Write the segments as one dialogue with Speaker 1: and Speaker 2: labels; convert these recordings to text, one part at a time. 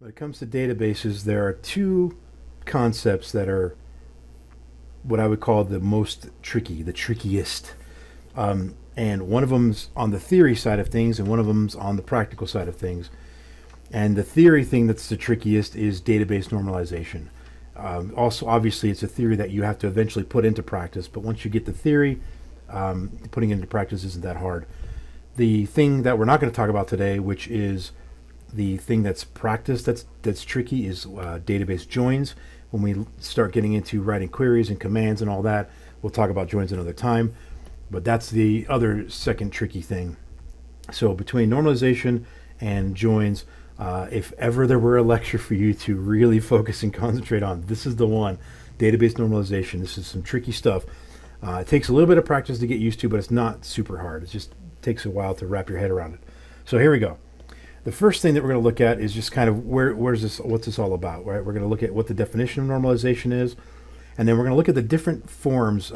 Speaker 1: When it comes to databases, there are two concepts that are what I would call the most tricky, the trickiest. And one of them's on the theory side of things, and one of them's on the practical side of things. And the theory thing that's the trickiest is database normalization. Also, obviously, it's a theory that you have to eventually put into practice, but once you get the theory, putting it into practice isn't that hard. The thing that we're not going to talk about today, which is the thing that's practiced that's tricky, is database joins. When we start getting into writing queries and commands and all that, we'll talk about joins another time. But that's the other second tricky thing. So between normalization and joins, if ever there were a lecture for you to really focus and concentrate on, this is the one. Database normalization. This is some tricky stuff. It takes a little bit of practice to get used to, but it's not super hard. It just takes a while to wrap your head around it. So here we go. The first thing that we're going to look at is just kind of what's this all about, right? We're going to look at what the definition of normalization is, and then we're going to look at the different forms,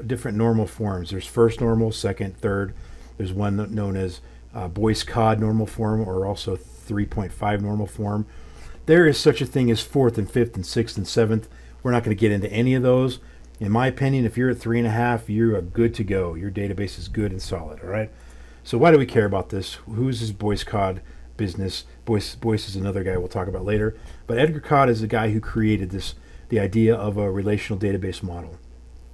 Speaker 1: different normal forms. There's first normal, second, third. There's one known as BOYCE-CODD normal form, or also 3.5 normal form. There is such a thing as fourth and fifth and sixth and seventh. We're not going to get into any of those. In my opinion, if you're at 3.5, you are good to go. Your database is good and solid, all right? So why do we care about this? Who's this BOYCE-CODD business? Boyce is another guy we'll talk about later. But Edgar Codd is the guy who created the idea of a relational database model.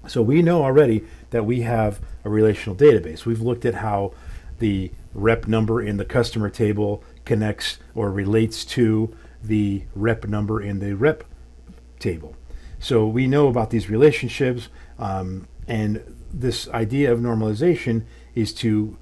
Speaker 1: So we know already that we have a relational database. We've looked at how the rep number in the customer table connects or relates to the rep number in the rep table. So we know about these relationships, and this idea of normalization is to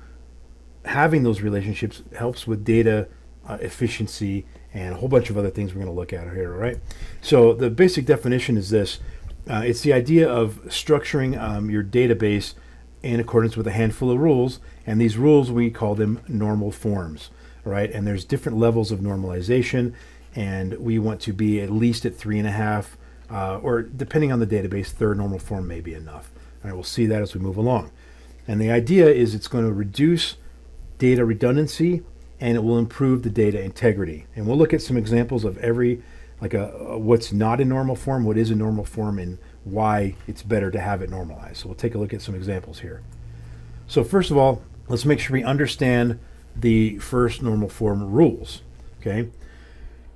Speaker 1: having those relationships helps with data efficiency and a whole bunch of other things we're going to look at here, all right? So the basic definition is this. It's the idea of structuring your database in accordance with a handful of rules, and these rules, we call them normal forms, all right? And there's different levels of normalization, and we want to be at least at 3.5, or depending on the database, third normal form may be enough. And we'll see that as we move along. And the idea is it's going to reduce data redundancy, and it will improve the data integrity. And we'll look at some examples of what's not in normal form, what is a normal form, and why it's better to have it normalized. So we'll take a look at some examples here. So first of all, let's make sure we understand the first normal form rules, okay?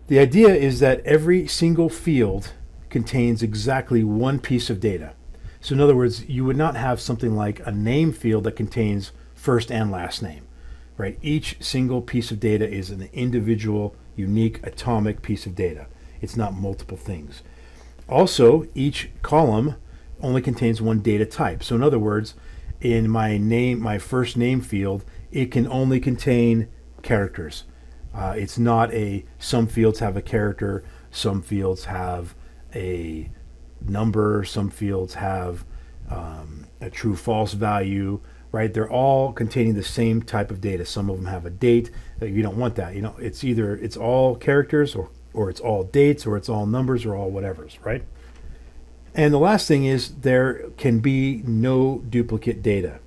Speaker 1: The idea is that every single field contains exactly one piece of data. So in other words, you would not have something like a name field that contains first and last name. Right? Each single piece of data is an individual, unique, atomic piece of data. It's not multiple things. Also, each column only contains one data type. So in other words, in my first name field, it can only contain characters. It's not some fields have a character, some fields have a number, some fields have a true-false value. Right, they're all containing the same type of data. Some of them have a date. You don't want that. It's either it's all characters, or it's all dates, or it's all numbers, or all whatevers, right? And the last thing is there can be no duplicate data.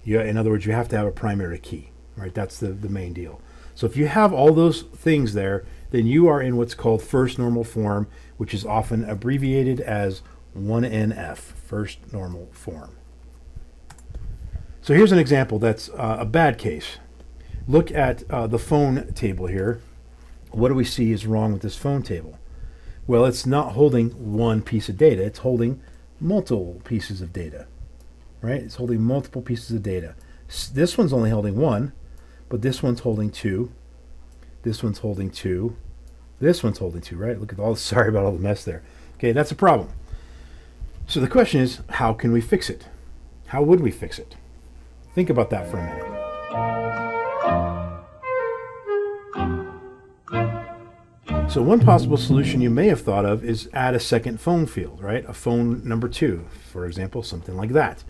Speaker 1: In other words, you have to have a primary key, right? That's the main deal. So if you have all those things there, then you are in what's called first normal form, which is often abbreviated as 1NF, first normal form. So here's an example that's a bad case. Look at the phone table here. What do we see is wrong with this phone table? Well, it's not holding one piece of data. It's holding multiple pieces of data, right? It's holding multiple pieces of data. This one's only holding one, but this one's holding two. This one's holding two. This one's holding two, right? Look at all. Sorry about all the mess there. Okay, that's a problem. So the question is, how can we fix it? How would we fix it? Think about that for a minute. So one possible solution you may have thought of is add a second phone field, right? A phone number 2, for example, something like that.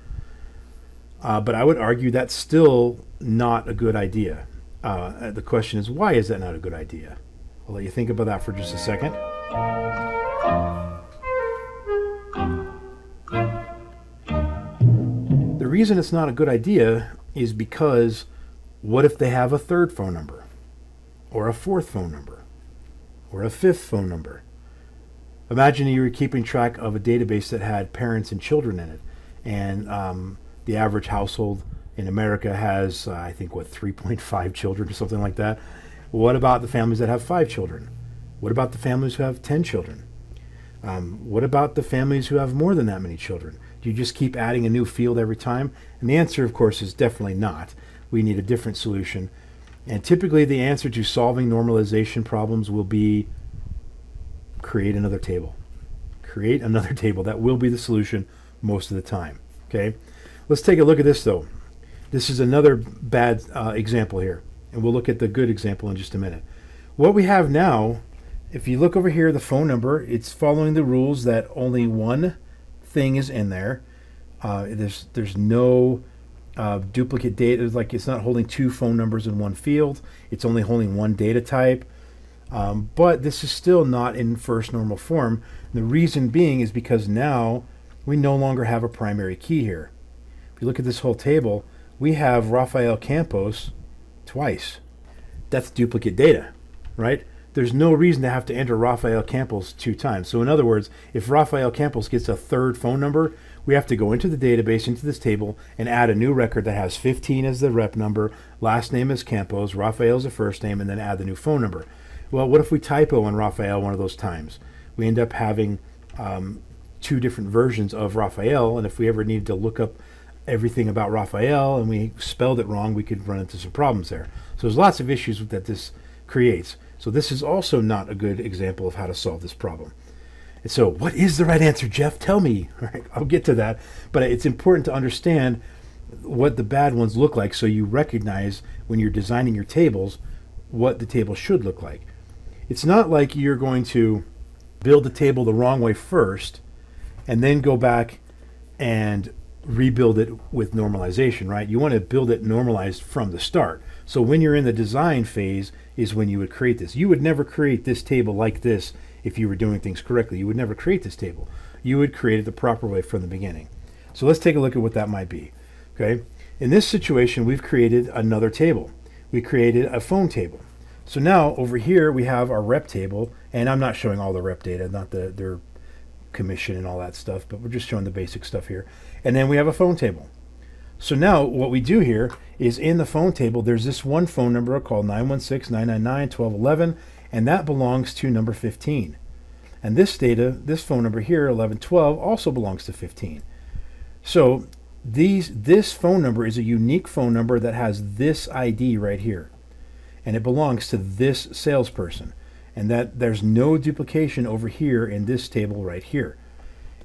Speaker 1: But I would argue that's still not a good idea. The question is, why is that not a good idea? I'll let you think about that for just a second. The reason it's not a good idea is because what if they have a third phone number, or a fourth phone number, or a fifth phone number. Imagine you were keeping track of a database that had parents and children in it, and the average household in America has, I think, 3.5 children or something like that. What about the families that have 5 children? What about the families who have 10 children? What about the families who have more than that many children? Do you just keep adding a new field every time? And the answer, of course, is definitely not. We need a different solution. And typically the answer to solving normalization problems will be create another table. Create another table. That will be the solution most of the time. Okay? Let's take a look at this, though. This is another bad example here. And we'll look at the good example in just a minute. What we have now, if you look over here, the phone number, it's following the rules that only one thing is in there. There's no duplicate data. Like, it's not holding 2 phone numbers in one field. It's only holding one data type. But this is still not in first normal form. The reason being is because now we no longer have a primary key here. If you look at this whole table, we have Rafael Campos twice. That's duplicate data, right? There's no reason to have to enter Rafael Campos 2 times. So in other words, if Rafael Campos gets a third phone number, we have to go into the database, into this table, and add a new record that has 15 as the rep number, last name is Campos, Rafael's the first name, and then add the new phone number. Well, what if we typo on Rafael one of those times? We end up having 2 different versions of Rafael, and if we ever needed to look up everything about Rafael and we spelled it wrong, we could run into some problems there. So there's lots of issues that this creates. So this is also not a good example of how to solve this problem. And so what is the right answer, Jeff? Tell me. All right, I'll get to that. But it's important to understand what the bad ones look like so you recognize when you're designing your tables what the table should look like. It's not like you're going to build the table the wrong way first and then go back and rebuild it with normalization, right? You want to build it normalized from the start. So when you're in the design phase is when you would create this. You would never create this table like this if you were doing things correctly. You would never create this table. You would create it the proper way from the beginning. So let's take a look at what that might be. Okay. In this situation, we've created another table. We created a phone table. So now over here we have our rep table, and I'm not showing all the rep data, not their commission and all that stuff, but we're just showing the basic stuff here. And then we have a phone table. So now what we do here is in the phone table, there's this one phone number called 916-999-1211, and that belongs to number 15. And this data, this phone number here, 1112, also belongs to 15. So this phone number is a unique phone number that has this ID right here. And it belongs to this salesperson. And that there's no duplication over here in this table right here.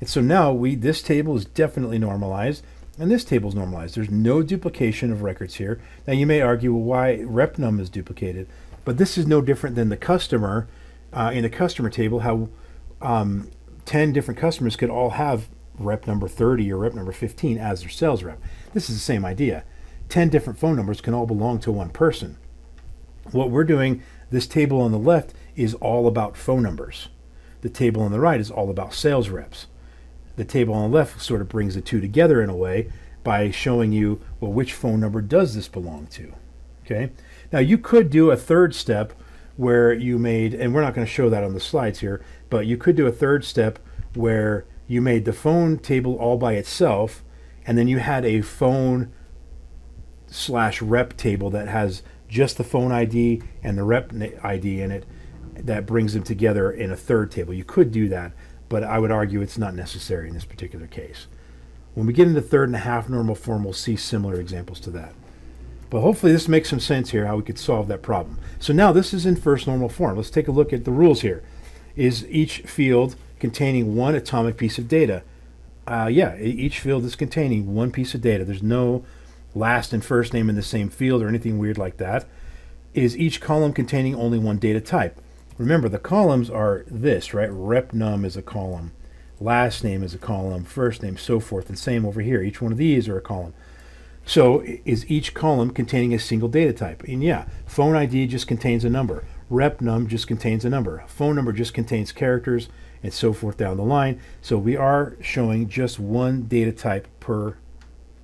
Speaker 1: And so now this table is definitely normalized, and this table is normalized. There's no duplication of records here. Now you may argue, well, why rep num is duplicated? But this is no different than the customer in the customer table, how 10 different customers could all have rep number 30 or rep number 15 as their sales rep. This is the same idea. 10 different phone numbers can all belong to one person. What we're doing, this table on the left is all about phone numbers. The table on the right is all about sales reps. The table on the left sort of brings the two together in a way by showing you, well, which phone number does this belong to? Okay. Now you could do a third step where you made, and we're not going to show that on the slides here, but you could do a third step where you made the phone table all by itself, and then you had a phone / rep table that has just the phone ID and the rep ID in it that brings them together in a third table. You could do that, but I would argue it's not necessary in this particular case. When we get into third and a half normal form, we'll see similar examples to that. But hopefully this makes some sense here, how we could solve that problem. So now this is in first normal form. Let's take a look at the rules here. Is each field containing one atomic piece of data? Yeah, each field is containing one piece of data. There's no last and first name in the same field or anything weird like that. Is each column containing only one data type? Remember, the columns are this, right? Rep num is a column, last name is a column, first name, so forth, and same over here. Each one of these are a column. So is each column containing a single data type? And yeah, phone ID just contains a number. Rep num just contains a number. Phone number just contains characters, and so forth down the line. So we are showing just one data type per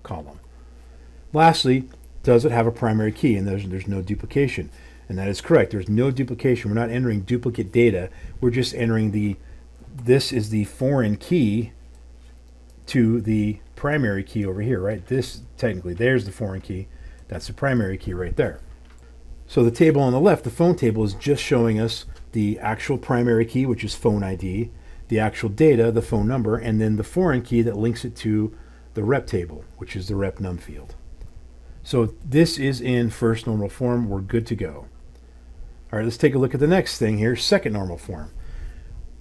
Speaker 1: column. Lastly, does it have a primary key? And there's no duplication. And that is correct. There's no duplication. We're not entering duplicate data. We're just entering this is the foreign key to the primary key over here, right? This, technically, there's the foreign key. That's the primary key right there. So the table on the left, the phone table, is just showing us the actual primary key, which is phone ID, the actual data, the phone number, and then the foreign key that links it to the rep table, which is the rep num field. So this is in first normal form. We're good to go. All right, let's take a look at the next thing here, second normal form.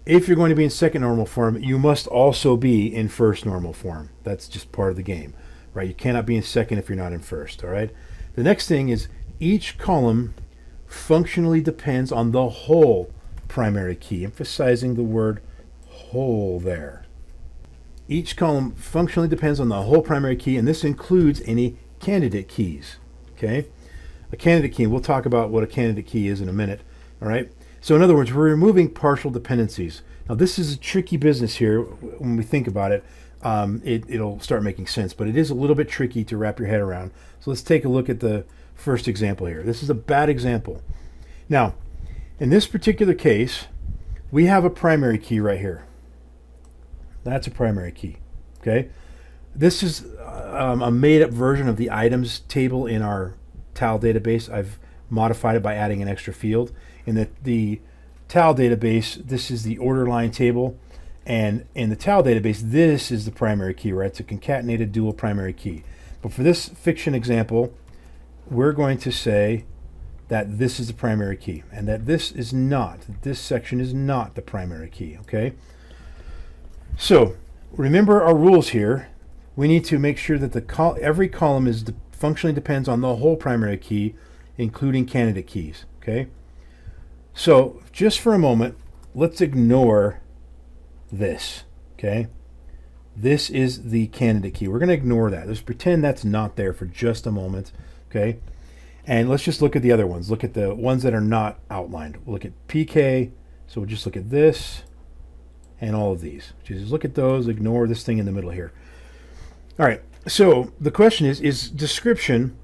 Speaker 1: If you're going to be in second normal form, you must also be in first normal form. That's just part of the game, right? You cannot be in second if you're not in first, all right? The next thing is each column functionally depends on the whole primary key, emphasizing the word whole there. Each column functionally depends on the whole primary key, and this includes any candidate keys, okay? A candidate key, we'll talk about what a candidate key is in a minute, all right? So in other words, we're removing partial dependencies. Now this is a tricky business here when we think about it. It'll start making sense, but it is a little bit tricky to wrap your head around. So let's take a look at the first example here. This is a bad example. Now, in this particular case, we have a primary key right here. That's a primary key, okay? This is a made-up version of the items table in our TAL database. I've modified it by adding an extra field. In the TAL database, this is the order line table, and in the TAL database, this is the primary key, right? It's a concatenated dual primary key. But for this fiction example, we're going to say that this is the primary key, and that this section is not the primary key, okay? So remember our rules here. We need to make sure that every column functionally depends on the whole primary key, including candidate keys, okay? So just for a moment, let's ignore this, okay? This is the candidate key. We're going to ignore that. Let's pretend that's not there for just a moment, okay? And let's just look at the other ones. Look at the ones that are not outlined. We'll look at PK. So we'll just look at this and all of these. Just look at those, ignore this thing in the middle here. All right, so the question is description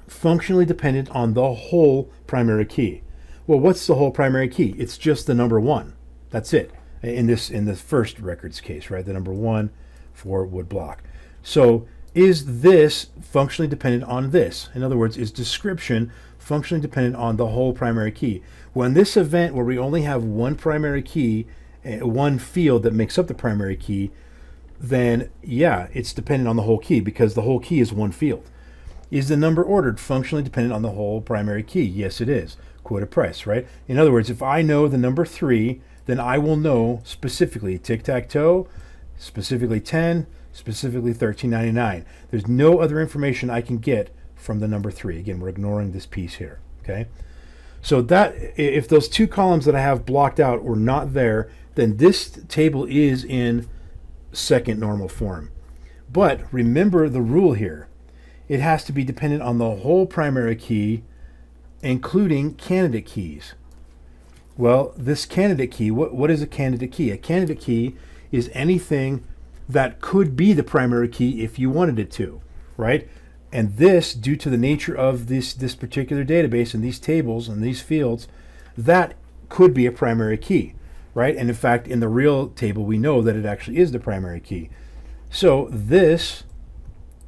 Speaker 1: functionally dependent on the whole primary key? Well, what's the whole primary key? It's just the number 1. That's it. In the first records case, right? The number 1 for wood block. So is this functionally dependent on this? In other words, is description functionally dependent on the whole primary key? Well, in this event where we only have one primary key, one field that makes up the primary key, then yeah, it's dependent on the whole key because the whole key is one field. Is the number ordered functionally dependent on the whole primary key? Yes, it is. Quoted price, right? In other words, if I know the number 3, then I will know specifically tic-tac-toe, specifically 10, specifically $13.99. There's no other information I can get from the number 3. Again, we're ignoring this piece here, okay? So that if those 2 columns that I have blocked out were not there, then this table is in second normal form. But remember the rule here. It has to be dependent on the whole primary key, including candidate keys. Well, this candidate key, what is a candidate key? A candidate key is anything that could be the primary key if you wanted it to, right? And this, due to the nature of this particular database and these tables and these fields, that could be a primary key, right? And in fact, in the real table, we know that it actually is the primary key. So this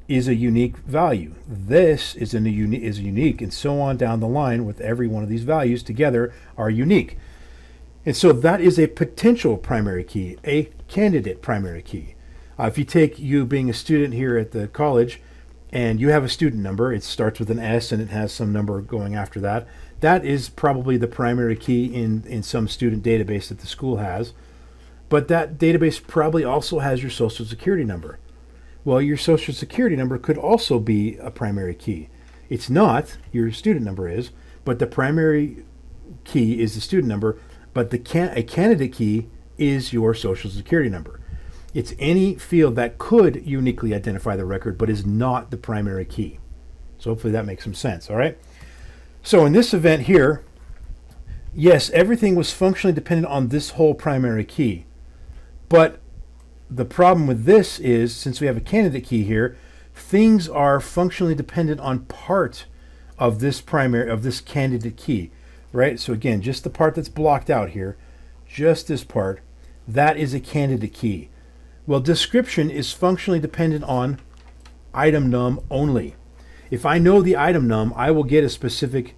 Speaker 1: is a unique value. This is unique, and so on down the line with every one of these values together are unique. And so that is a potential primary key, a candidate primary key. If you take you being a student here at the college and you have a student number, it starts with an S and it has some number going after that. That is probably the primary key in some student database that the school has. But that database probably also has your social security number. Well, your social security number could also be a primary key. It's not, your student number is, but the primary key is the student number, but a candidate key is your social security number. It's any field that could uniquely identify the record, but is not the primary key. So hopefully that makes some sense, all right? So in this event here, yes, everything was functionally dependent on this whole primary key, but the problem with this is, since we have a candidate key here, things are functionally dependent on part of this candidate key, right? So again, just the part that's blocked out here, just this part, that is a candidate key. Well, description is functionally dependent on item num only. If I know the item num, I will get a specific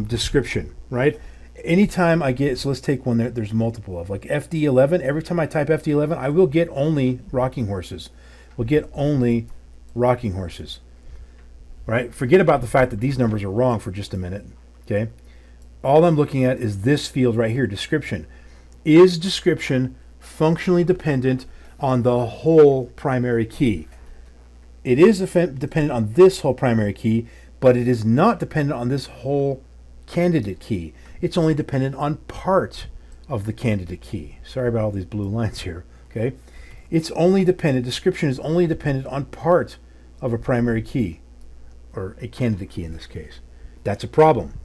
Speaker 1: description, right? Anytime I get, so let's take one that there's multiple of, like FD11. Every time I type FD11, I will get only rocking horses. We'll get only rocking horses, right? Forget about the fact that these numbers are wrong for just a minute, okay? All I'm looking at is this field right here, description. Is description functionally dependent on the whole primary key? It is dependent on this whole primary key, but it is not dependent on this whole candidate key. It's only dependent on part of the candidate key. Sorry about all these blue lines here, okay? It's only dependent, description is only dependent on part of a primary key, or a candidate key in this case. That's a problem.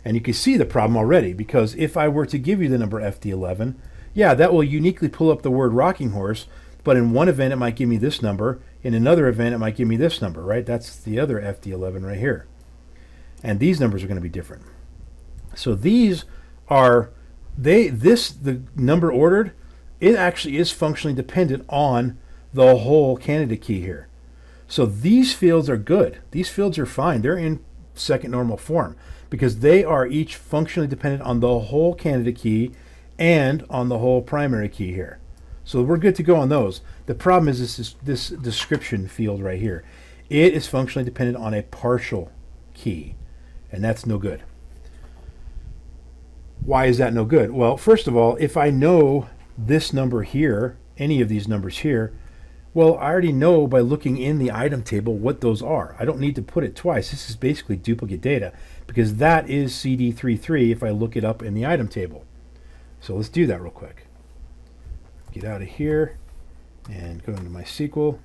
Speaker 1: And you can see the problem already, because if I were to give you the number FD11, yeah, that will uniquely pull up the word rocking horse, but in one event it might give me this number, in another event it might give me this number, right? That's the other FD11 right here. And these numbers are going to be different. So these are, the number ordered, it actually is functionally dependent on the whole candidate key here. So these fields are good. These fields are fine. They're in second normal form because they are each functionally dependent on the whole candidate key and on the whole primary key here. So we're good to go on those. The problem is this description field right here. It is functionally dependent on a partial key, and that's no good. Why is that no good? Well, first of all, if I know this number here, any of these numbers here, well, I already know by looking in the item table what those are. I don't need to put it twice. This is basically duplicate data because that is CD33 if I look it up in the item table. So let's do that real quick. Get out of here and go into MySQL,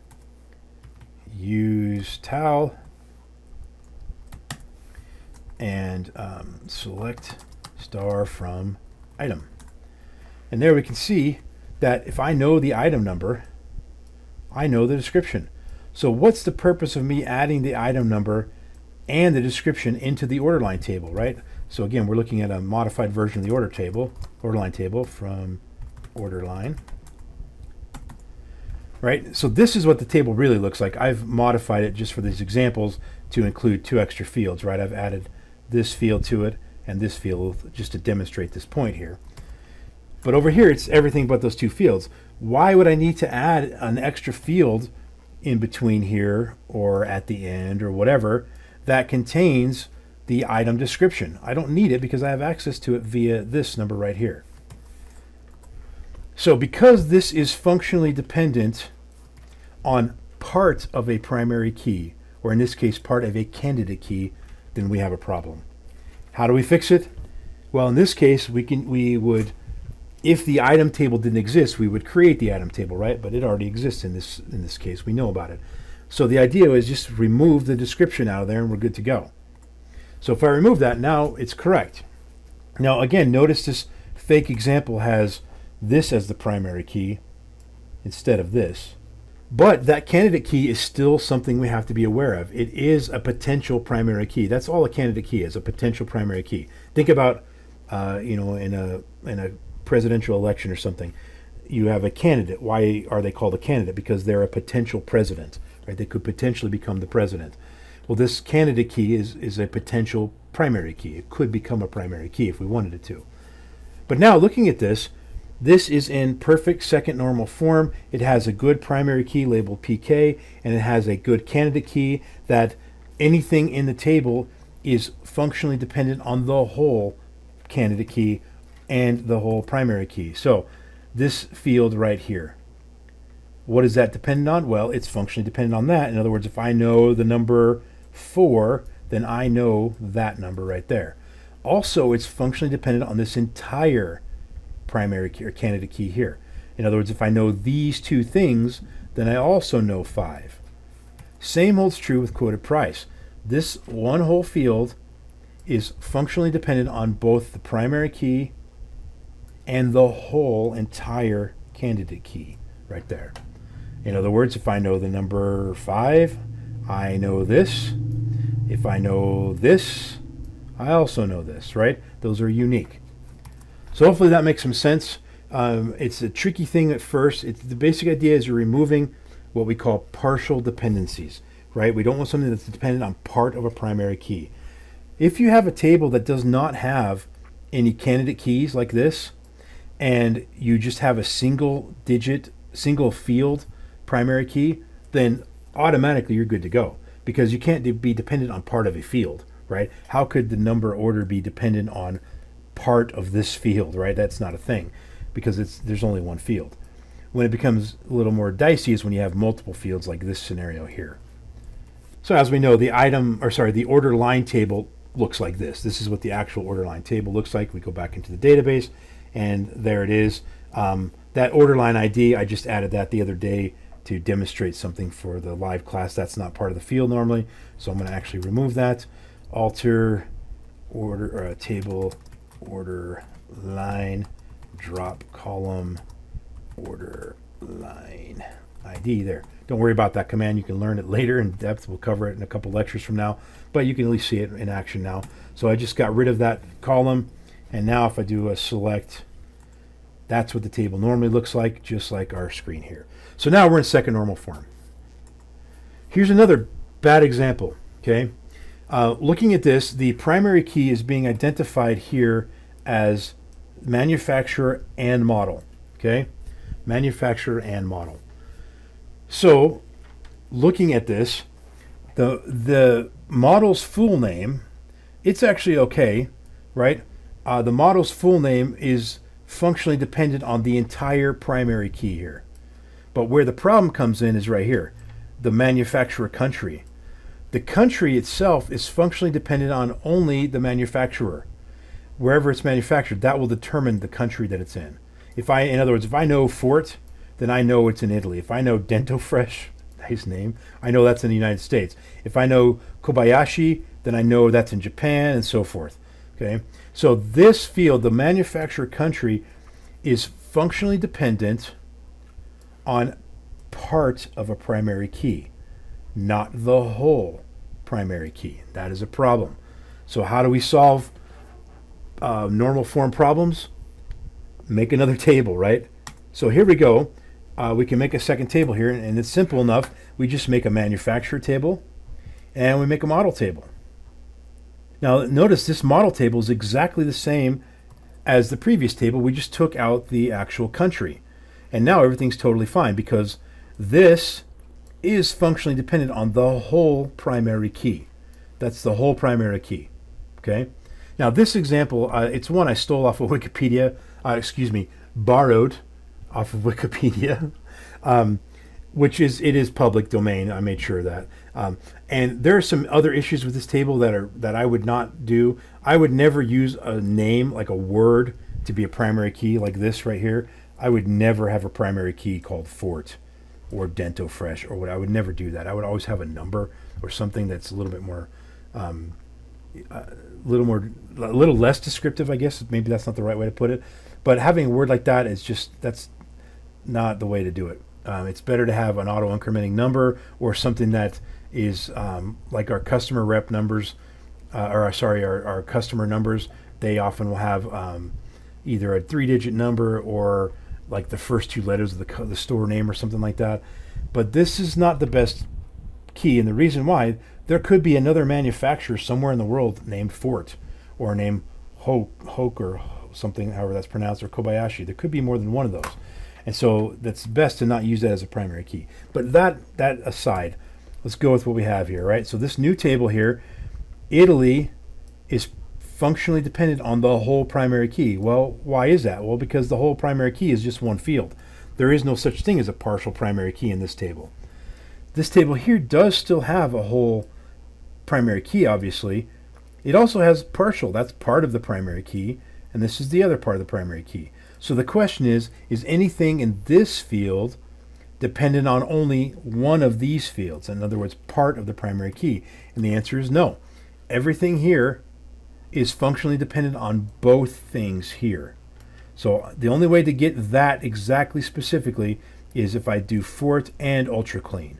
Speaker 1: use towel, and select star from item. And there we can see that if I know the item number, I know the description. So what's the purpose of me adding the item number and the description into the order line table, right? So again, we're looking at a modified version of the order line table from order line. Right? So this is what the table really looks like. I've modified it just for these examples to include 2 extra fields, right? I've added this field to it and this field just to demonstrate this point here. But over here, it's everything but those 2 fields. Why would I need to add an extra field in between here or at the end or whatever that contains the item description? I don't need it because I have access to it via this number right here. So because this is functionally dependent on part of a primary key, or in this case part of a candidate key, then we have a problem. How do we fix it? Well, in this case, we would, if the item table didn't exist, we would create the item table, right? But it already exists in this case. We know about it. So the idea is just remove the description out of there and we're good to go. So if I remove that, now it's correct. Now again, notice this fake example has this as the primary key instead of this. But that candidate key is still something we have to be aware of. It is a potential primary key. That's all a candidate key is, a potential primary key. Think about, in a presidential election or something, you have a candidate. Why are they called a candidate? Because they're a potential president, right? They could potentially become the president. Well, this candidate key is a potential primary key. It could become a primary key if we wanted it to. But now looking at this is in perfect second normal form. It has a good primary key labeled PK, and it has a good candidate key that anything in the table is functionally dependent on the whole candidate key and the whole primary key. So this field right here, what is that dependent on? Well, it's functionally dependent on that. In other words, if I know the number 4, then I know that number right there. Also, it's functionally dependent on this entire primary key or candidate key here. In other words, if I know these 2 things, then I also know 5. Same holds true with quoted price. This one whole field is functionally dependent on both the primary key and the whole entire candidate key right there. In other words, if I know the number 5, I know this. If I know this, I also know this, right? Those are unique. So hopefully that makes some sense. It's a tricky thing at first. The basic idea is you're removing what we call partial dependencies, right? We don't want something that's dependent on part of a primary key. If you have a table that does not have any candidate keys like this, and you just have a single field primary key, then automatically you're good to go, because you can't be dependent on part of a field, right? How could the number order be dependent on part of this field, right? That's not a thing, because there's only one field. When it becomes a little more dicey is when you have multiple fields like this scenario here. So as we know, the order line table looks like this. This is what the actual order line table looks like. We go back into the database, and there it is. That order line ID, I just added that the other day to demonstrate something for the live class. That's not part of the field normally, so I'm going to actually remove that. Alter order table order line drop column order line ID there. Don't worry about that command. You can learn it later in depth. We'll cover it in a couple lectures from now, but you can at least see it in action now. So I just got rid of that column, and now if I do a select, that's what the table normally looks like, just like our screen here. So now we're in second normal form. Here's another bad example, okay? Looking at this, the primary key is being identified here as manufacturer and model, okay? Manufacturer and model. So looking at this, the model's full name, it's actually okay, right? The model's full name is functionally dependent on the entire primary key here. But where the problem comes in is right here, the manufacturer country. The country itself is functionally dependent on only the manufacturer. Wherever it's manufactured, that will determine the country that it's in. In other words, if I know Fort, then I know it's in Italy. If I know Dentofresh, nice name, I know that's in the United States. If I know Kobayashi, then I know that's in Japan, and so forth. Okay, so this field, the manufacturer country, is functionally dependent on part of a primary key, not the whole primary key. That is a problem. So how do we solve normal form problems? Make another table, right? So here we go. We can make a second table here, and it's simple enough. We just make a manufacturer table, and we make a model table. Now notice this model table is exactly the same as the previous table. We just took out the actual country, and now everything's totally fine, because this is functionally dependent on the whole primary key. That's the whole primary key. Okay. Now this example, it's one I stole off of Wikipedia. Borrowed off of Wikipedia, which is public domain. I made sure of that. And there are some other issues with this table that I would not do. I would never use a name like a word to be a primary key like this right here. I would never have a primary key called Fort or Dentofresh or what. I would never do that. I would always have a number or something that's a little bit more, a little less descriptive, I guess. Maybe that's not the right way to put it. But having a word like that that's not the way to do it. It's better to have an auto-incrementing number or something that is like our customer rep numbers, our customer numbers. They often will have either a 3-digit number or like the first 2 letters of the store name or something like that. But this is not the best key, and the reason why, there could be another manufacturer somewhere in the world named Fort or named Hoke or something, however that's pronounced, or Kobayashi. There could be more than one of those, and so that's best to not use that as a primary key. But that aside, let's go with what we have here, right? So this new table here, Italy is functionally dependent on the whole primary key. Well, why is that? Well, because the whole primary key is just one field. There is no such thing as a partial primary key in this table. This table here does still have a whole primary key, obviously. It also has partial. That's part of the primary key, and this is the other part of the primary key. So the question is anything in this field dependent on only one of these fields? In other words, part of the primary key. And the answer is no. Everything here is functionally dependent on both things here. So the only way to get that exactly specifically is if I do Fort and ultra clean.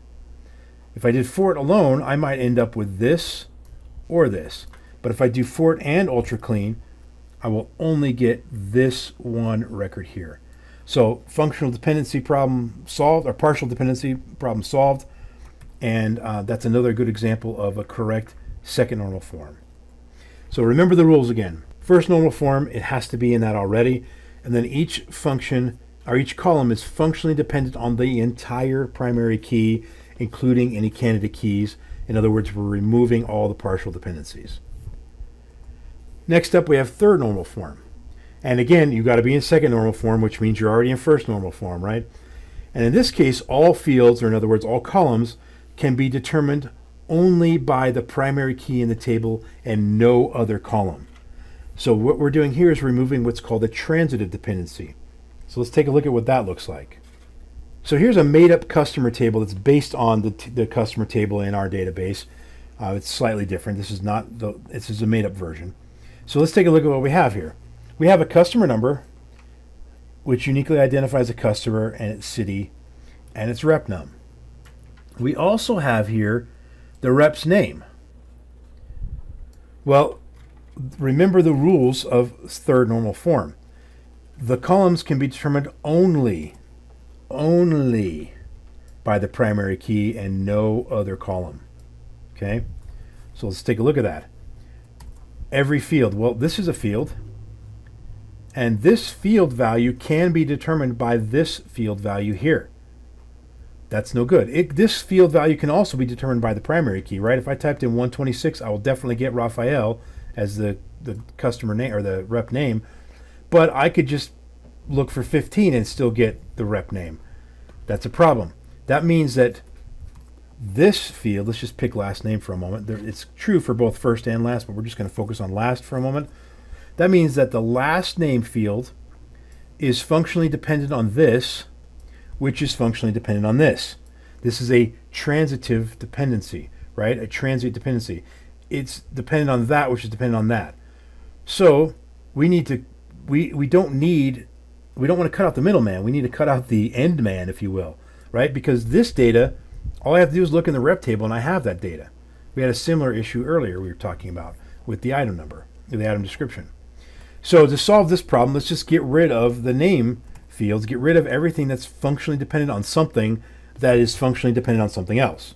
Speaker 1: If I did Fort alone, I might end up with this or this. But if I do fort and ultra clean, I will only get this one record here. So functional dependency problem solved, or partial dependency problem solved. And that's another good example of a correct second normal form. So remember the rules again. First normal form, it has to be in that already. And then each function, or each column, is functionally dependent on the entire primary key, including any candidate keys. In other words, we're removing all the partial dependencies. Next up, we have third normal form. And again, you've got to be in second normal form, which means you're already in first normal form, right? And in this case, all fields, or in other words, all columns, can be determined only by the primary key in the table and no other column. So what we're doing here is removing what's called a transitive dependency. So let's take a look at what that looks like. So here's a made-up customer table that's based on the customer table in our database. It's slightly different. This is a made-up version. So let's take a look at what we have here. We have a customer number, which uniquely identifies a customer and its city and its rep num. We also have here the rep's name. Well, remember the rules of third normal form. The columns can be determined only by the primary key and no other column. Okay? So let's take a look at that. Every field, well, this is a field, and this field value can be determined by this field value here. That's no good. This field value can also be determined by the primary key, right? If I typed in 126, I will definitely get Raphael as the customer name or the rep name, but I could just look for 15 and still get the rep name. That's a problem. That means that this field, let's just pick last name for a moment. It's true for both first and last, but we're just going to focus on last for a moment. That means that the last name field is functionally dependent on this, which is functionally dependent on this. This is a transitive dependency, right? A transient dependency. It's dependent on that, which is dependent on that. So we need to, we don't want to cut out the middleman. We need to cut out the end man, if you will, right? Because this data, all I have to do is look in the rep table and I have that data. We had a similar issue earlier we were talking about with the item number, the item description. So to solve this problem, let's just get rid of the name fields, get rid of everything that's functionally dependent on something that is functionally dependent on something else.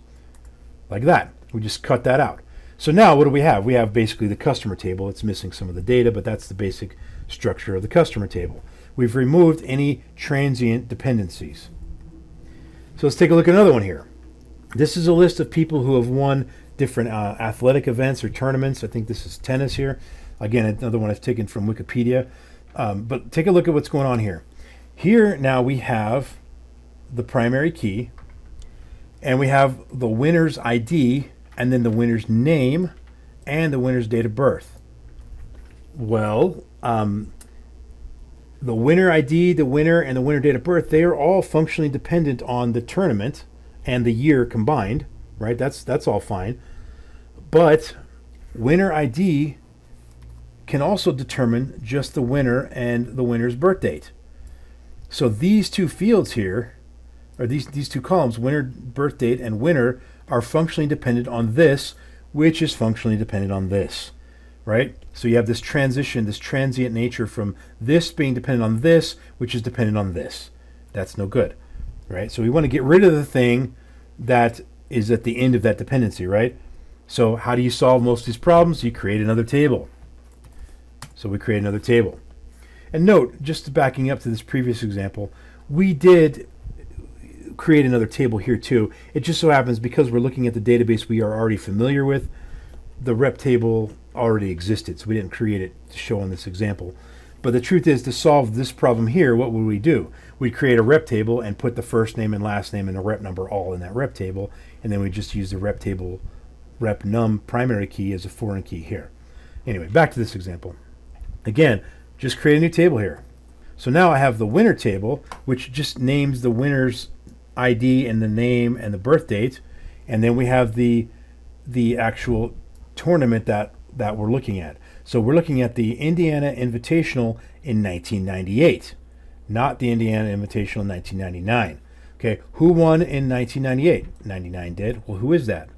Speaker 1: Like that. We just cut that out. So now what do we have? We have basically the customer table. It's missing some of the data, but that's the basic structure of the customer table. We've removed any transient dependencies. So let's take a look at another one here. This is a list of people who have won different athletic events or tournaments. I think this is tennis here. Again, another one I've taken from Wikipedia. But take a look at what's going on here. Here now we have the primary key, and we have the winner's ID, and then the winner's name, and the winner's date of birth. Well, the winner ID, the winner, and the winner date of birth, they are all functionally dependent on the tournament and the year combined, right? That's all fine. But winner ID can also determine just the winner and the winner's birth date. So these two fields here, or these two columns, winner, birth date, and winner, are functionally dependent on this, which is functionally dependent on this, right? So you have this transition, this transient nature from this being dependent on this, which is dependent on this. That's no good, right? So we want to get rid of the thing that is at the end of that dependency, right? So how do you solve most of these problems? You create another table. So we create another table. And note, just backing up to this previous example, we did create another table here too. It just so happens because we're looking at the database we are already familiar with, the rep table already existed, so we didn't create it to show on this example. But the truth is, to solve this problem here, what would we do? We'd create a rep table and put the first name and last name and the rep number all in that rep table, and then we just use the rep table rep num primary key as a foreign key here. Anyway, back to this example. Again, just create a new table here. So now I have the winner table, which just names the winner's ID and the name and the birth date, and then we have the actual tournament that we're looking at. So we're looking at the Indiana Invitational in 1998, not the Indiana Invitational in 1999. Okay, who won in 1998? 99 did. Well, who is that?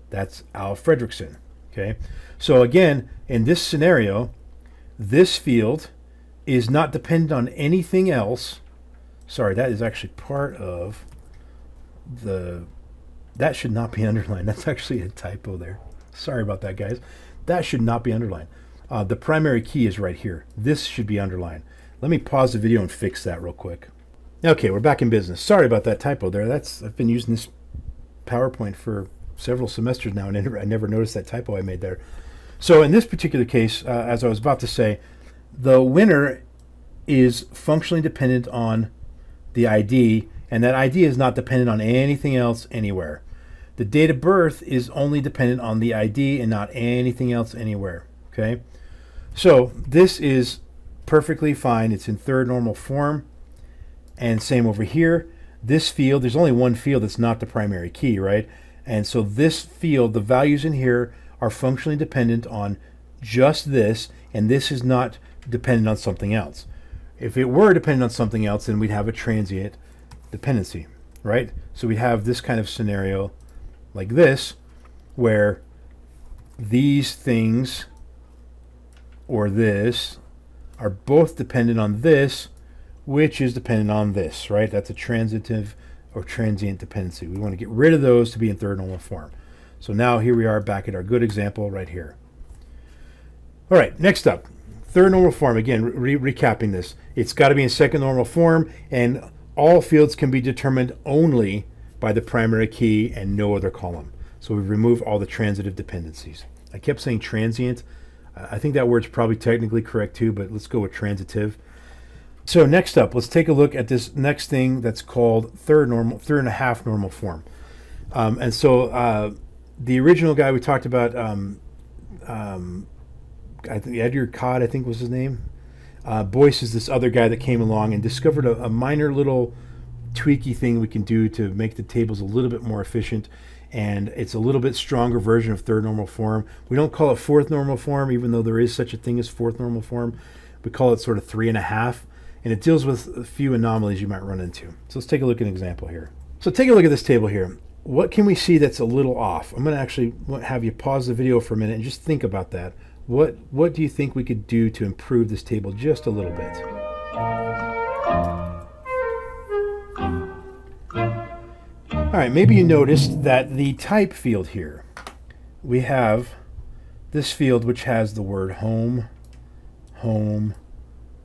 Speaker 1: That's Al Fredrickson. Okay, so again, in this scenario, this field is not dependent on anything else. Sorry, that is actually part of that should not be underlined. That's actually a typo there. Sorry about that, guys. That should not be underlined. The primary key is right here. This should be underlined. Let me pause the video and fix that real quick. Okay, we're back in business. Sorry about that typo there. I've been using this PowerPoint for several semesters now, and I never noticed that typo I made there. So in this particular case, as I was about to say, the winner is functionally dependent on the ID, and that ID is not dependent on anything else anywhere. The date of birth is only dependent on the ID and not anything else anywhere. Okay, so this is perfectly fine. It's in third normal form, and same over here. This field, there's only one field that's not the primary key, right? And so this field, the values in here are functionally dependent on just this, and this is not dependent on something else. If it were dependent on something else, then we'd have a transient dependency, right? So we'd have this kind of scenario like this, where these things or this are both dependent on this, which is dependent on this, right? That's a transitive or transient dependency. We want to get rid of those to be in third normal form. So now here we are back at our good example right here. All right, next up, third normal form. Again, recapping this. It's got to be in second normal form, and all fields can be determined only by the primary key and no other column. So we remove all the transitive dependencies. I kept saying transient. I think that word's probably technically correct too, but let's go with transitive. So next up, let's take a look at this next thing that's called third and a half normal form. And so the original guy we talked about, I think Edgar Codd, I think was his name. Boyce is this other guy that came along and discovered a minor little tweaky thing we can do to make the tables a little bit more efficient, and it's a little bit stronger version of third normal form. We don't call it fourth normal form, even though there is such a thing as fourth normal form. We call it sort of 3.5, and it deals with a few anomalies you might run into. So let's take a look at an example here. So take a look at this table here. What can we see that's a little off? I'm going to actually have you pause the video for a minute and just think about that. What do you think we could do to improve this table just a little bit? All right, maybe you noticed that the type field here, we have this field which has the word home, home,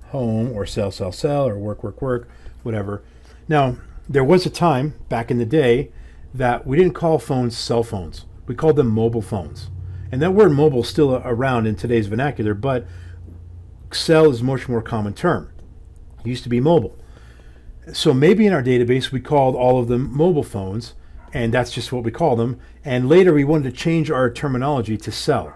Speaker 1: home, or sell, sell, sell, or work, work, work, whatever. Now, there was a time back in the day that we didn't call phones cell phones. We called them mobile phones. And that word mobile is still around in today's vernacular, but cell is a much more common term. It used to be mobile. So maybe in our database we called all of them mobile phones, and that's just what we call them. And later we wanted to change our terminology to cell.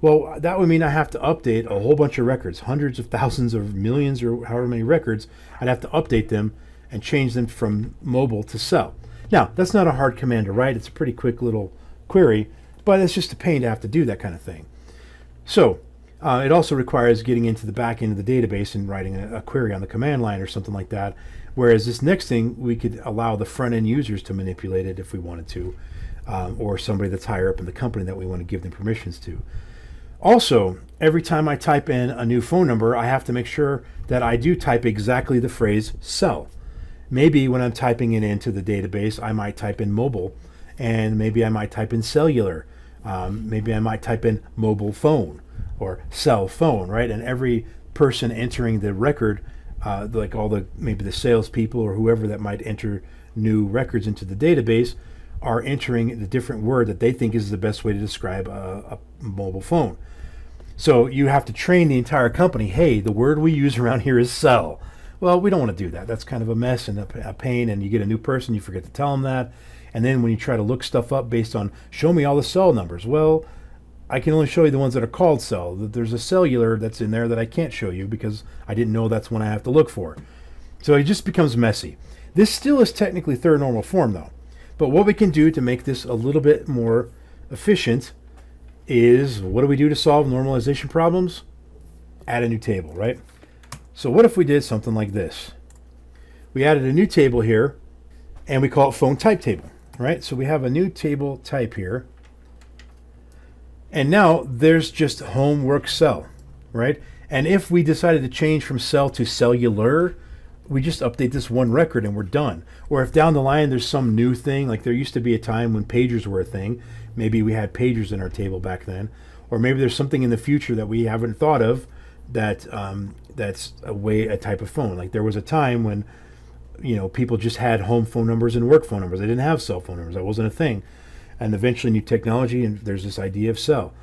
Speaker 1: Well, that would mean I have to update a whole bunch of records, hundreds of thousands or millions or however many records. I'd have to update them and change them from mobile to cell. Now, that's not a hard command to write. It's a pretty quick little query, but it's just a pain to have to do that kind of thing. So it also requires getting into the back end of the database and writing a query on the command line or something like that. Whereas this next thing, we could allow the front end users to manipulate it if we wanted to, or somebody that's higher up in the company that we want to give them permissions to. Also, every time I type in a new phone number, I have to make sure that I do type exactly the phrase cell. Maybe when I'm typing it into the database, I might type in mobile, and maybe I might type in cellular. Maybe I might type in mobile phone or cell phone, right? And every person entering the record, like maybe the salespeople or whoever that might enter new records into the database, are entering the different word that they think is the best way to describe a mobile phone. So you have to train the entire company, hey, the word we use around here is cell. Well, we don't want to do that. That's kind of a mess and a pain, and you get a new person, you forget to tell them that. And then when you try to look stuff up based on, show me all the cell numbers. Well, I can only show you the ones that are called cell. There's a cellular that's in there that I can't show you because I didn't know that's one I have to look for. So it just becomes messy. This still is technically third normal form though. But what we can do to make this a little bit more efficient is, what do we do to solve normalization problems? Add a new table, right? So what if we did something like this? We added a new table here, and we call it phone type table, right? So we have a new table type here, And now there's just home, work, cell, right? And if we decided to change from cell to cellular, we just update this one record and we're done. Or if down the line there's some new thing, like there used to be a time when pagers were a thing, maybe we had pagers in our table back then, or maybe there's something in the future that we haven't thought of that that's a type of phone. Like there was a time when people just had home phone numbers and work phone numbers. They didn't have cell phone numbers. That wasn't a thing. And eventually new technology, and there's this idea of cell.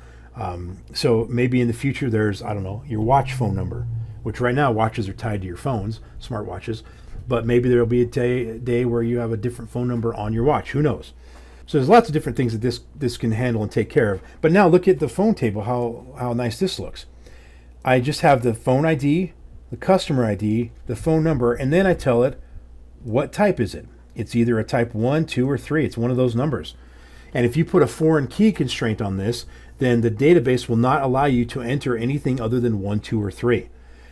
Speaker 1: So maybe in the future there's, I don't know, your watch phone number, which right now watches are tied to your phones, smart watches, but maybe there'll be a day where you have a different phone number on your watch. Who knows? So there's lots of different things that this can handle and take care of. But now look at the phone table, how nice this looks. I just have the phone ID, the customer ID, the phone number, and then I tell it what type is it. It's either a type 1, 2, or 3. It's one of those numbers. And if you put a foreign key constraint on this, then the database will not allow you to enter anything other than 1, 2, or 3.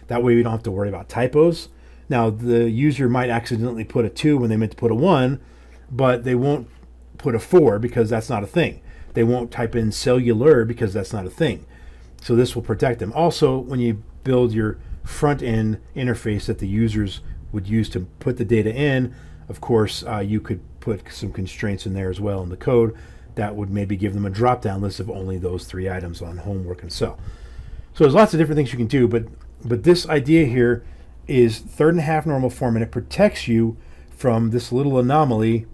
Speaker 1: That way we don't have to worry about typos. Now, the user might accidentally put a 2 when they meant to put a 1, but they won't put a 4 because that's not a thing. They won't type in cellular because that's not a thing. So this will protect them. Also, when you build your front-end interface that the users would use to put the data in, of course, you could put some constraints in there as well in the code that would maybe give them a drop-down list of only those 3 items on home, work, and cell. So there's lots of different things you can do, but this idea here is third and a half normal form, and it protects you from this little anomaly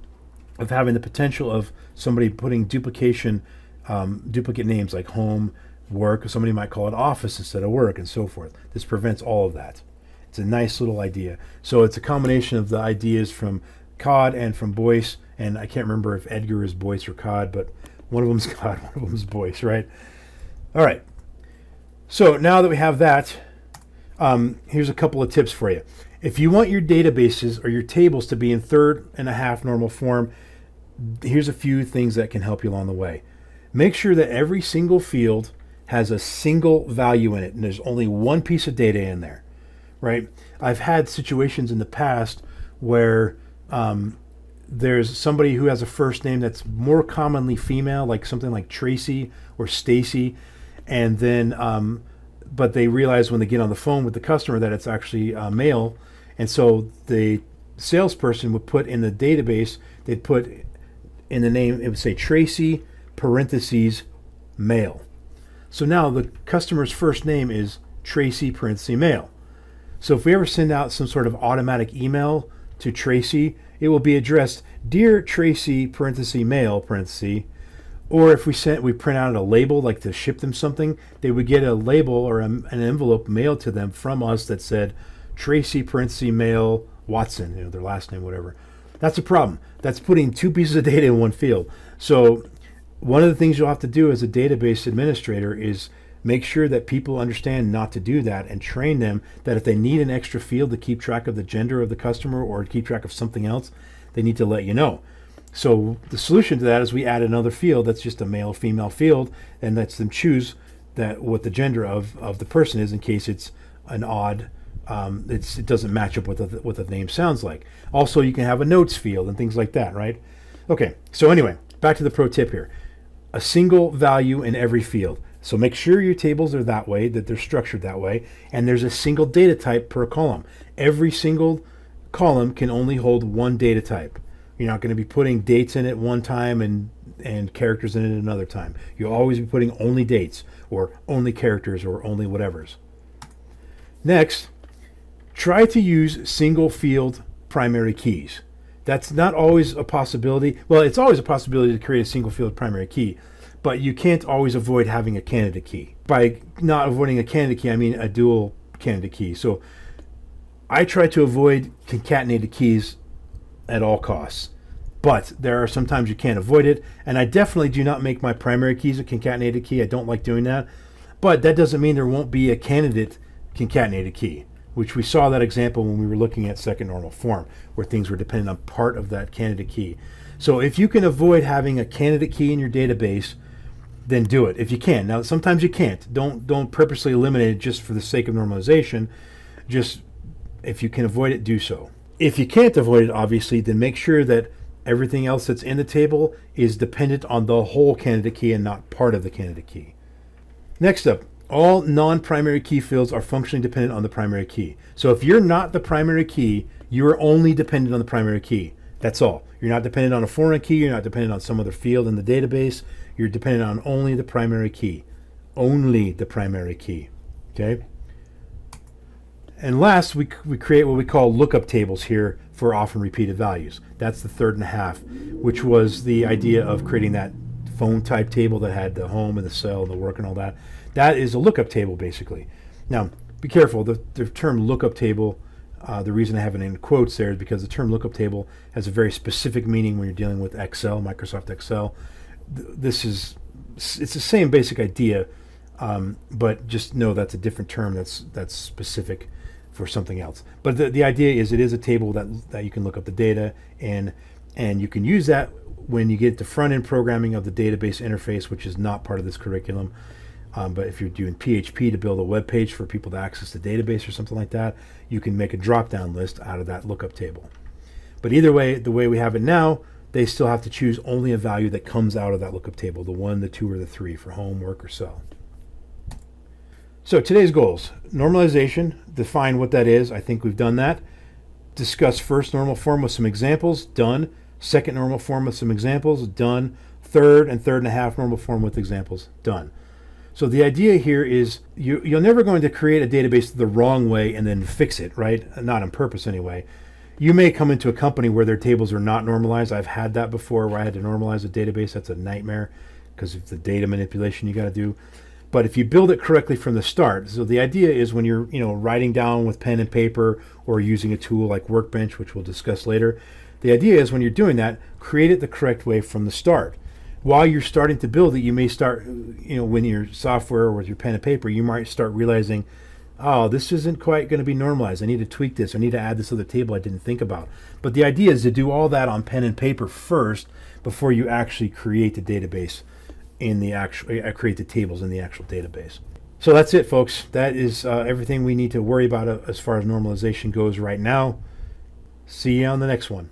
Speaker 1: of having the potential of somebody putting duplicate names like home, work, or somebody might call it office instead of work, and so forth. This prevents all of that. It's a nice little idea. So it's a combination of the ideas from CODD and from BOYCE, and I can't remember if Edgar is BOYCE or CODD, but one of them's CODD, one of them's BOYCE, right? All right. So now that we have that, here's a couple of tips for you. If you want your databases or your tables to be in third and a half normal form, here's a few things that can help you along the way. Make sure that every single field has a single value in it, and there's only one piece of data in there, right? I've had situations in the past where there's somebody who has a first name that's more commonly female, like something like Tracy or Stacy, and then but they realize when they get on the phone with the customer that it's actually male, and so the salesperson would put in the database, they'd put in the name, it would say Tracy parentheses male. So now the customer's first name is Tracy parentheses male. So if we ever send out some sort of automatic email to Tracy, it will be addressed Dear Tracy parentheses male parentheses, or if we print out a label like to ship them something, they would get a label or an envelope mailed to them from us that said Tracy parentheses male Watson, their last name, whatever. That's a problem. That's putting 2 pieces of data in one field. So one of the things you'll have to do as a database administrator is make sure that people understand not to do that, and train them that if they need an extra field to keep track of the gender of the customer or keep track of something else, they need to let you know. So the solution to that is we add another field that's just a male female field, and lets them choose what the gender of the person is in case it's an odd, it doesn't match up with what the name sounds like. Also, you can have a notes field and things like that, right? Okay, so anyway, back to the pro tip here. A single value in every field. So make sure your tables are that way, that they're structured that way, and there's a single data type per column. Every single column can only hold one data type. You're not going to be putting dates in it one time and characters in it another time. You'll always be putting only dates or only characters or only whatevers. Next, try to use single field primary keys. That's not always a possibility. Well, it's always a possibility to create a single field primary key, but you can't always avoid having a candidate key. By not avoiding a candidate key, I mean a dual candidate key. So I try to avoid concatenated keys at all costs, but there are sometimes you can't avoid it, and I definitely do not make my primary keys a concatenated key. I don't like doing that, but that doesn't mean there won't be a candidate concatenated key, which we saw that example when we were looking at second normal form, where things were dependent on part of that candidate key. So if you can avoid having a candidate key in your database, then do it if you can. Now, sometimes you can't. Don't purposely eliminate it just for the sake of normalization. Just if you can avoid it, do so. If you can't avoid it, obviously, then make sure that Everything else that's in the table is dependent on the whole candidate key and not part of the candidate key. Next up, all non-primary key fields are functionally dependent on the primary key. So if you're not the primary key, you are only dependent on the primary key. That's all. You're not dependent on a foreign key. You're not dependent on some other field in the database. You're dependent on only the primary key. Only the primary key. Okay? And last, we create what we call lookup tables here for often repeated values. That's the third and a half, which was the idea of creating that phone type table that had the home and the cell and the work and all that. That is a lookup table, basically. Now, be careful. The term lookup table, the reason I have it in quotes there is because the term lookup table has a very specific meaning when you're dealing with Excel, Microsoft Excel. It's the same basic idea, but just know that's a different term that's specific for something else. But the idea is it is a table that you can look up the data in, and you can use that when you get to front-end programming of the database interface, which is not part of this curriculum. But if you're doing PHP to build a web page for people to access the database or something like that, you can make a drop-down list out of that lookup table. But either way, the way we have it now, they still have to choose only a value that comes out of that lookup table, the 1, the 2, or the 3 for home, work, or cell. So today's goals: normalization, define what that is. I think we've done that. Discuss first normal form with some examples, done. Second normal form with some examples, done. Third and third and a half normal form with examples, done. So the idea here is you're never going to create a database the wrong way and then fix it, right? Not on purpose anyway. You may come into a company where their tables are not normalized. I've had that before where I had to normalize a database. That's a nightmare because of the data manipulation you got to do. But if you build it correctly from the start, so the idea is when you're writing down with pen and paper or using a tool like Workbench, which we'll discuss later, the idea is when you're doing that, create it the correct way from the start. While you're starting to build it, you may start, when your software or with your pen and paper, you might start realizing, oh, this isn't quite going to be normalized. I need to tweak this. I need to add this other table I didn't think about. But the idea is to do all that on pen and paper first before you actually create the database create the tables in the actual database. So that's it, folks. That is everything we need to worry about as far as normalization goes right now. See you on the next one.